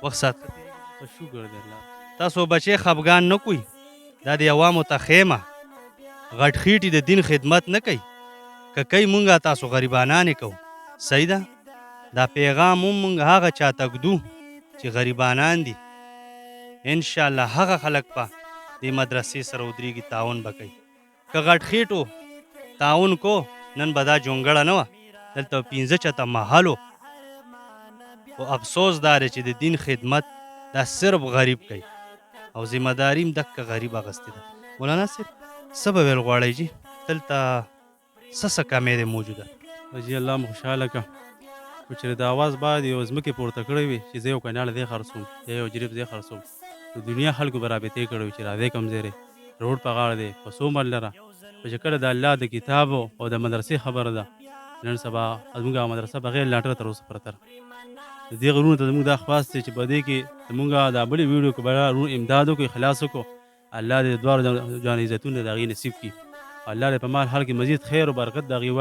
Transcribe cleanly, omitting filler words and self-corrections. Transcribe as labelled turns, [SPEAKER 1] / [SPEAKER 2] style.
[SPEAKER 1] وخت ساتل
[SPEAKER 2] په شکر دی الله.
[SPEAKER 1] تاسو بچی خفګان نه کوئ دا د عوامو ته خیمه غټ خیټي د دین خدمت نه کوي که کوي مونږه تاسو غریبانانې کوو صحیح ده دا پیغام هم مونږ هغه چاته ږدو چې غریبانان دي انشاءالله هغه خلک به دې مدرسې سره ودرېږي تعاون به کوي که غټ خیټو تعاون کو نن به دا جونګړه نه وه دلته پنځه چته محل خو افسوس دا دی چې د دین خدمت دا صرف غریب کوي او ذمہ داري هم دکه غریب اغستې ده مولانا صاحب څه به ویل غواړئ جي دلته څه کمې دی موجوده
[SPEAKER 2] حاجي الله مو خوشحاله کړه خو چې د اواز باید یو ځمکې پورته کړی وي چې زه یو کناړ دی خرڅوم یا یو جریب دی خرڅوم د دنیا خلکو به رابطې کړی وي چې راځئ کوم ځای دی روډ په غاړه دی په څو مل لره خو چې کله د الله د کتابو او د مدرسې خبره ده نن سبا زموږ مدرسه بغیر لاټره تر اوسه پرته د دې غرونو ته زموږ دا خواست دی چې په دې کې زموږ دا بلې ویډیو کې به امداد وکړي خلاص وکړو الله دې دواړو جان عزتونه د هغې نصیب کړي الله دې په مال حال کې مزید خیر و برکت د هغې